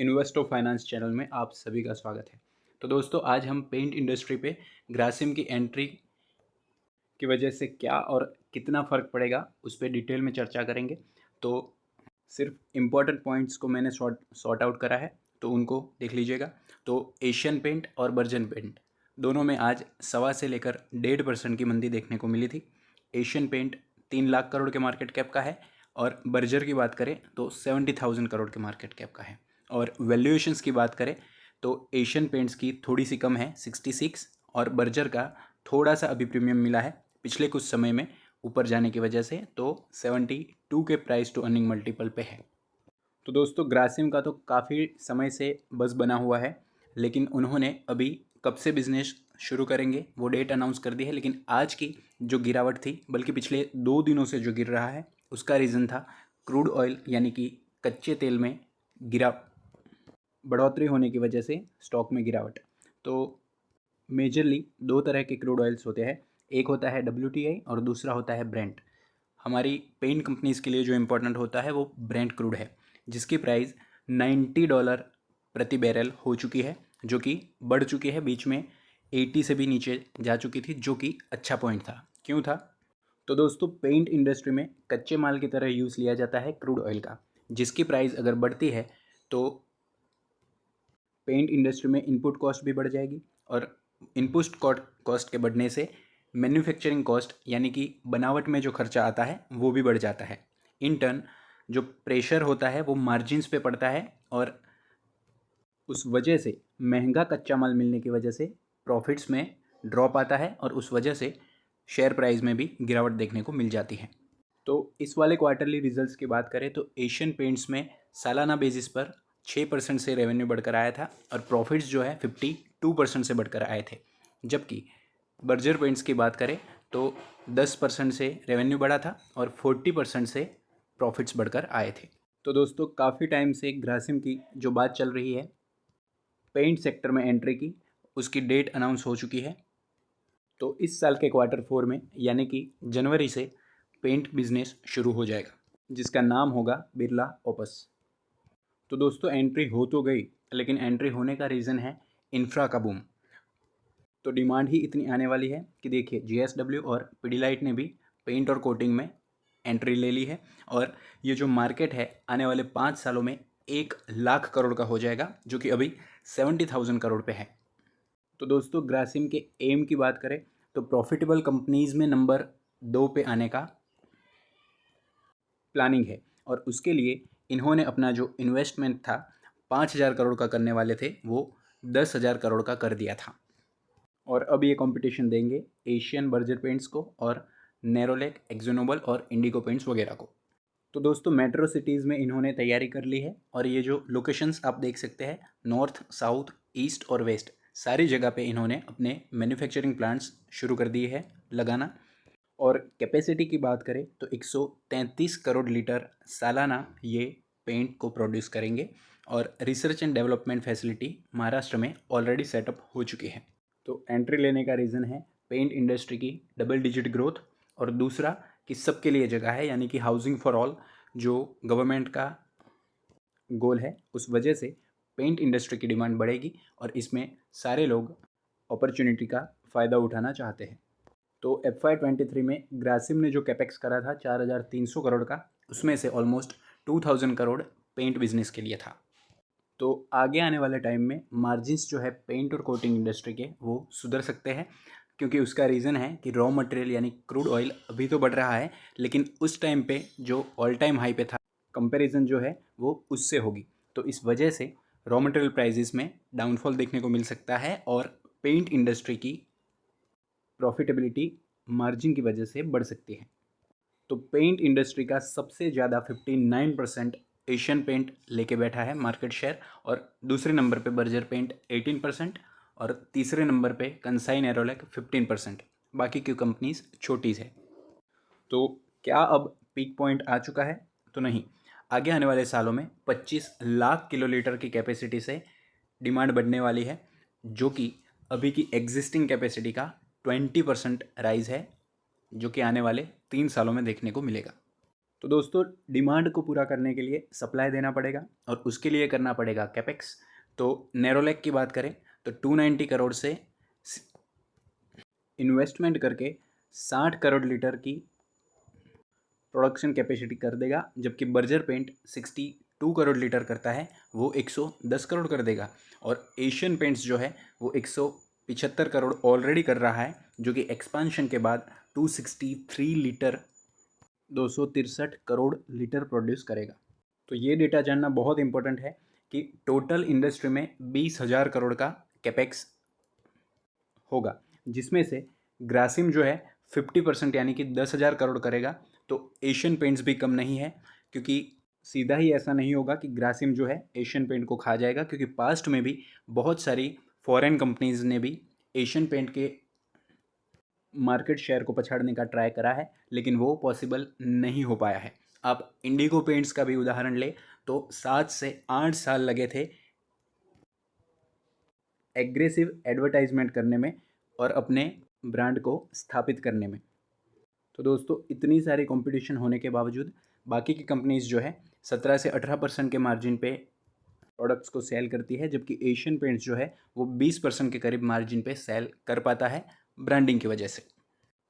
इन्वेस्टो finance channel में आप सभी का स्वागत है। तो दोस्तों, आज हम पेंट इंडस्ट्री पे ग्रासिम की एंट्री की वजह से क्या और कितना फ़र्क पड़ेगा उस पर डिटेल में चर्चा करेंगे। तो सिर्फ इम्पॉर्टेंट पॉइंट्स को मैंने सॉर्ट आउट करा है, तो उनको देख लीजिएगा। तो एशियन पेंट और बर्जर पेंट दोनों में आज 1.25 से 1.5% की मंदी देखने को मिली थी। एशियन पेंट 3 लाख करोड़ के मार्केट कैप का है और बर्जर की बात करें तो 70,000 करोड़ के मार्केट कैप का है। और वैल्यूएशंस की बात करें तो एशियन पेंट्स की थोड़ी सी कम है 66, और बर्जर का थोड़ा सा अभी प्रीमियम मिला है पिछले कुछ समय में ऊपर जाने की वजह से, तो 72 के प्राइस टू अर्निंग मल्टीपल पे है। तो दोस्तों, ग्रासिम का तो काफ़ी समय से बज़ बना हुआ है, लेकिन उन्होंने अभी कब से बिजनेस शुरू करेंगे वो डेट अनाउंस कर दी है। लेकिन आज की जो गिरावट थी, बल्कि पिछले 2 दिनों से जो गिर रहा है, उसका रीज़न था क्रूड ऑयल यानी कि कच्चे तेल में गिरा बढ़ोतरी होने की वजह से स्टॉक में गिरावट। तो मेजरली दो तरह के क्रूड ऑयल्स होते हैं, एक होता है WTI और दूसरा होता है ब्रेंट। हमारी पेंट कंपनीज़ के लिए जो इम्पोर्टेंट होता है वो ब्रेंट क्रूड है, जिसकी प्राइस $90 प्रति बैरल हो चुकी है, जो कि बढ़ चुकी है। बीच में 80 से भी नीचे जा चुकी थी, जो कि अच्छा पॉइंट था। क्यों था? तो दोस्तों, पेंट इंडस्ट्री में कच्चे माल की तरह यूज़ लिया जाता है क्रूड ऑयल का, जिसकी प्राइस अगर बढ़ती है तो पेंट इंडस्ट्री में इनपुट कॉस्ट भी बढ़ जाएगी, और इनपुट कॉस्ट के बढ़ने से मैन्युफैक्चरिंग कॉस्ट यानी कि बनावट में जो खर्चा आता है वो भी बढ़ जाता है। इन टर्न जो प्रेशर होता है वो मार्जिन्स पे पड़ता है, और उस वजह से महंगा कच्चा माल मिलने की वजह से प्रॉफिट्स में ड्रॉप आता है, और उस वजह से शेयर प्राइस में भी गिरावट देखने को मिल जाती है। तो इस वाले क्वार्टरली रिजल्ट्स की बात करें तो एशियन पेंट्स में सालाना बेसिस पर 6% से रेवेन्यू बढ़कर आया था, और प्रॉफिट्स जो है 52% से बढ़कर आए थे। जबकि बर्जर पेंट्स की बात करें तो 10% से रेवेन्यू बढ़ा था और 40% से प्रॉफिट्स बढ़कर आए थे। तो दोस्तों, काफ़ी टाइम से ग्रासिम की जो बात चल रही है पेंट सेक्टर में एंट्री की, उसकी डेट अनाउंस हो चुकी है। तो इस साल के Q4 में यानी कि जनवरी से पेंट बिजनेस शुरू हो जाएगा, जिसका नाम होगा बिरला ओपस। तो दोस्तों, एंट्री हो तो गई, लेकिन एंट्री होने का रीज़न है इंफ्रा का बूम। तो डिमांड ही इतनी आने वाली है कि देखिए, JSW और पिडिलाइट ने भी पेंट और कोटिंग में एंट्री ले ली है, और ये जो मार्केट है आने वाले 5 सालों में 1 लाख करोड़ का हो जाएगा, जो कि अभी 70,000 करोड़ पे है। तो दोस्तों, ग्रासिम के एम की बात करें तो प्रॉफिटेबल कंपनीज़ में नंबर 2 पे आने का प्लानिंग है, और उसके लिए इन्होंने अपना जो इन्वेस्टमेंट था 5,000 करोड़ का करने वाले थे, वो 10,000 करोड़ का कर दिया था। और अब ये कंपटीशन देंगे एशियन बर्जर पेंट्स को और नेरोलैक, एक्जोनोबल और इंडिगो पेंट्स वगैरह को। तो दोस्तों, मेट्रो सिटीज़ में इन्होंने तैयारी कर ली है, और ये जो लोकेशंस आप देख सकते हैं, नॉर्थ, साउथ, ईस्ट और वेस्ट, सारी जगह पे इन्होंने अपने मैन्युफैक्चरिंग प्लांट्स शुरू कर दिए हैं लगाना। और कैपेसिटी की बात करें तो 133 करोड़ लीटर सालाना ये पेंट को प्रोड्यूस करेंगे, और research and development facility Maharashtra में ऑलरेडी सेटअप हो चुकी है। तो एंट्री लेने का रीज़न है पेंट इंडस्ट्री की डबल डिजिट ग्रोथ, और दूसरा कि सबके लिए जगह है, यानी कि हाउसिंग फॉर ऑल जो गवर्नमेंट का गोल है, उस वजह से पेंट इंडस्ट्री की डिमांड बढ़ेगी, और इसमें सारे लोग अपॉर्चुनिटी का फ़ायदा उठाना चाहते हैं। तो FY23 में ग्रासिम ने जो कैपेक्स करा था 4,300 करोड़ का, उसमें से ऑलमोस्ट 2,000 करोड़ पेंट बिजनेस के लिए था। तो आगे आने वाले टाइम में मार्जिन्स जो है पेंट और कोटिंग इंडस्ट्री के वो सुधर सकते हैं, क्योंकि उसका रीज़न है कि रॉ मटेरियल यानी क्रूड ऑयल अभी तो बढ़ रहा है, लेकिन उस टाइम पे जो ऑल टाइम हाई पे था, कंपैरिजन जो है वो उससे होगी। तो इस वजह से रॉ मटेरियल प्राइजेस में डाउनफॉल देखने को मिल सकता है, और पेंट इंडस्ट्री की प्रॉफिटेबिलिटी मार्जिन की वजह से बढ़ सकती है। तो पेंट इंडस्ट्री का सबसे ज़्यादा 59% एशियन पेंट लेके बैठा है मार्केट शेयर, और दूसरे नंबर पे बर्जर पेंट 18%, और तीसरे नंबर पे कंसाई नेरोलैक 15%। बाकी की कंपनीज छोटी है। तो क्या अब पीक पॉइंट आ चुका है? तो नहीं, आगे आने वाले सालों में 25 लाख किलोलीटर की कैपेसिटी से डिमांड बढ़ने वाली है, जो कि अभी की एग्जिस्टिंग कैपेसिटी का 20% राइज है, जो कि आने वाले 3 सालों में देखने को मिलेगा। तो दोस्तों डिमांड को पूरा करने के लिए सप्लाई देना पड़ेगा और उसके लिए करना पड़ेगा कैपेक्स। तो नेरोलैक की बात करें तो 290 करोड़ से इन्वेस्टमेंट करके 60 करोड़ लीटर की प्रोडक्शन कैपेसिटी कर देगा, जबकि बर्जर पेंट 62 करोड़ लीटर करता है, वो 110 करोड़ कर देगा। और एशियन पेंट्स जो है वो 175 करोड़ ऑलरेडी कर रहा है, जो कि एक्सपांशन के बाद 263 लीटर 263 करोड़ लीटर प्रोड्यूस करेगा। तो ये डेटा जानना बहुत इंपॉर्टेंट है कि टोटल इंडस्ट्री में 20,000 करोड़ का कैपेक्स होगा, जिसमें से ग्रासिम जो है 50% यानी कि 10,000 करोड़ करेगा। तो एशियन पेंट्स भी कम नहीं है, क्योंकि सीधा ही ऐसा नहीं होगा कि ग्रासिम जो है एशियन पेंट को खा जाएगा, क्योंकि पास्ट में भी बहुत सारी फॉरेन कंपनीज ने भी एशियन पेंट के मार्केट शेयर को पछाड़ने का ट्राई करा है, लेकिन वो पॉसिबल नहीं हो पाया है। आप इंडिगो पेंट्स का भी उदाहरण ले तो 7 से 8 साल लगे थे एग्रेसिव एडवर्टाइजमेंट करने में और अपने ब्रांड को स्थापित करने में। तो दोस्तों इतनी सारी कंपटीशन होने के बावजूद बाकी की कंपनीज जो है 17 से 18% के मार्जिन पे प्रोडक्ट्स को सेल करती है, जबकि एशियन पेंट्स जो है वो 20% के करीब मार्जिन पे सेल कर पाता है ब्रांडिंग की वजह से।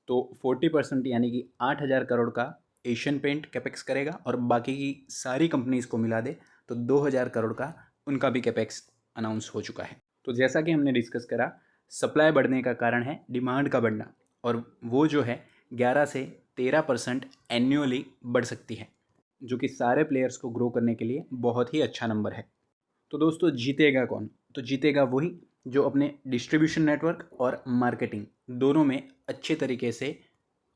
तो 40% यानी कि 8,000 करोड़ का एशियन पेंट कैपेक्स करेगा और बाकी की सारी कंपनीज को मिला दे तो 2,000 करोड़ का उनका भी कैपेक्स अनाउंस हो चुका है। तो जैसा कि हमने डिस्कस करा, सप्लाई बढ़ने का कारण है डिमांड का बढ़ना, और वो जो है 11 से 13% एन्युअली बढ़ सकती है, जो कि सारे प्लेयर्स को ग्रो करने के लिए बहुत ही अच्छा नंबर है। तो दोस्तों जीतेगा कौन? तो जीतेगा वही जो अपने डिस्ट्रीब्यूशन नेटवर्क और मार्केटिंग दोनों में अच्छे तरीके से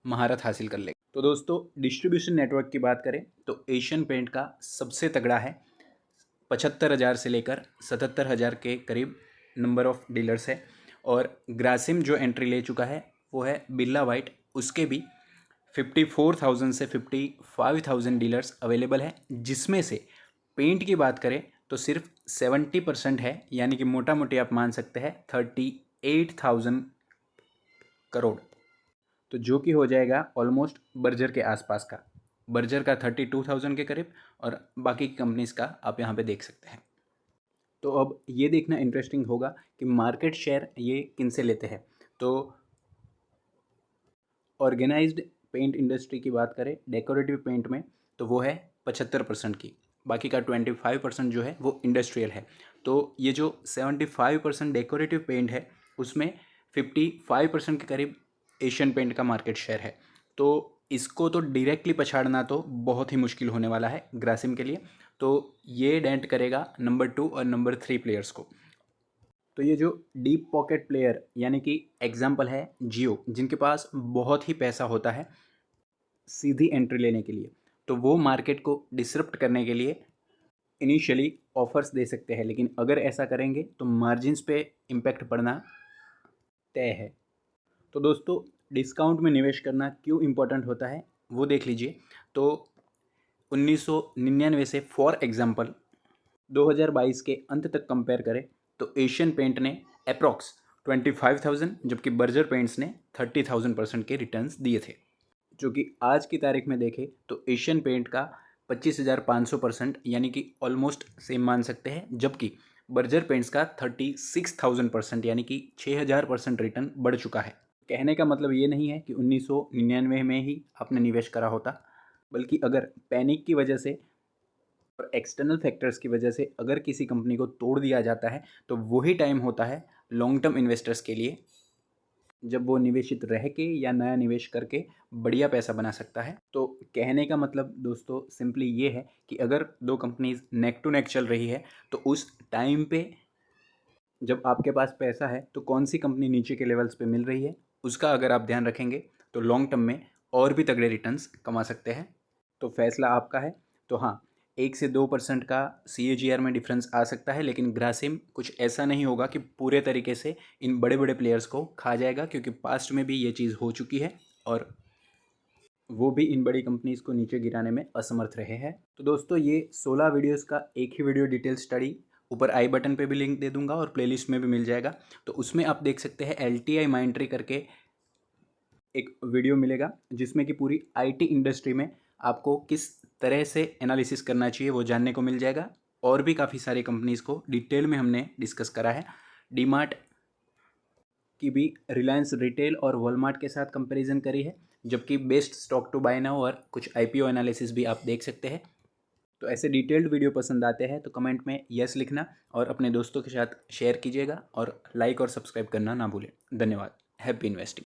महारत हासिल कर ले। तो दोस्तों डिस्ट्रीब्यूशन नेटवर्क की बात करें तो एशियन पेंट का सबसे तगड़ा है, 75,000 से लेकर 77,000 के करीब नंबर ऑफ डीलर्स है। और ग्रासिम जो एंट्री ले चुका है वो है बिरला वाइट, उसके भी 54,000 से 55,000 डीलर्स अवेलेबल है, जिसमें से पेंट की बात करें तो सिर्फ 70% है, यानी कि मोटा मोटी आप मान सकते हैं 38,000 करोड़। तो जो कि हो जाएगा ऑलमोस्ट बर्जर के आसपास का, बर्जर का 32,000 के करीब, और बाकी कंपनीज का आप यहाँ पे देख सकते हैं। तो अब ये देखना इंटरेस्टिंग होगा कि मार्केट शेयर ये किन से लेते हैं। तो ऑर्गेनाइज्ड पेंट इंडस्ट्री की बात करें डेकोरेटिव पेंट में तो वो है 75% की, बाकी का 25% जो है वो इंडस्ट्रियल है। तो ये जो 75% डेकोरेटिव पेंट है उसमें 55% के करीब एशियन पेंट का मार्केट शेयर है। तो इसको तो डायरेक्टली पछाड़ना तो बहुत ही मुश्किल होने वाला है ग्रासिम के लिए। तो ये डेंट करेगा नंबर 2 और नंबर 3 प्लेयर्स को। तो ये जो डीप पॉकेट प्लेयर यानी कि एग्जाम्पल है जियो, जिनके पास बहुत ही पैसा होता है सीधी एंट्री लेने के लिए, तो वो मार्केट को डिसरप्ट करने के लिए इनिशियली ऑफर्स दे सकते हैं, लेकिन अगर ऐसा करेंगे तो मार्जिन्स पे इम्पैक्ट पड़ना तय है। तो दोस्तों डिस्काउंट में निवेश करना क्यों इम्पोर्टेंट होता है वो देख लीजिए। तो 1999 से फॉर एग्जांपल 2022 के अंत तक कंपेयर करें तो एशियन पेंट ने अप्रॉक्स 25,000 जबकि बर्जर पेंट्स ने 30,000% के रिटर्न्स दिए थे, जो कि आज की तारीख में देखें तो एशियन पेंट का 25,500% यानी कि ऑलमोस्ट सेम मान सकते हैं, जबकि बर्जर पेंट्स का 36,000% यानी कि 6,000% रिटर्न बढ़ चुका है। कहने का मतलब ये नहीं है कि 1999 में ही आपने निवेश करा होता, बल्कि अगर पैनिक की वजह से और एक्सटर्नल फैक्टर्स की वजह से अगर किसी कंपनी को तोड़ दिया जाता है तो वही टाइम होता है लॉन्ग टर्म इन्वेस्टर्स के लिए, जब वो निवेशित रह के या नया निवेश करके बढ़िया पैसा बना सकता है। तो कहने का मतलब दोस्तों सिंपली ये है कि अगर दो कंपनीज नेक टू नेक चल रही है तो उस टाइम पे जब आपके पास पैसा है तो कौन सी कंपनी नीचे के लेवल्स पे मिल रही है उसका अगर आप ध्यान रखेंगे तो लॉन्ग टर्म में और भी तगड़े रिटर्न्स कमा सकते हैं। तो फैसला आपका है। तो हाँ, 1 से 2% का CAGR में डिफरेंस आ सकता है, लेकिन ग्रासिम कुछ ऐसा नहीं होगा कि पूरे तरीके से इन बड़े बड़े प्लेयर्स को खा जाएगा, क्योंकि पास्ट में भी ये चीज़ हो चुकी है और वो भी इन बड़ी कंपनीज़ को नीचे गिराने में असमर्थ रहे हैं। तो दोस्तों ये 16 वीडियोज़ का एक ही वीडियो डिटेल स्टडी ऊपर आई बटन पे भी लिंक दे दूंगा और प्लेलिस्ट में भी मिल जाएगा। तो उसमें आप देख सकते हैं LTI माइंड ट्री करके एक वीडियो मिलेगा, जिसमें कि पूरी IT इंडस्ट्री में आपको किस तरह से एनालिसिस करना चाहिए वो जानने को मिल जाएगा। और भी काफ़ी सारी कंपनीज़ को डिटेल में हमने डिस्कस करा है। डीमार्ट की भी रिलायंस रिटेल और वॉलमार्ट के साथ कंपैरिजन करी है, जबकि best stock to buy now और कुछ आईपीओ एनालिसिस भी आप देख सकते हैं। तो ऐसे डिटेल्ड वीडियो पसंद आते हैं तो कमेंट में यस लिखना और अपने दोस्तों के साथ शेयर कीजिएगा और लाइक और सब्सक्राइब करना ना भूलें। धन्यवाद। Happy investing.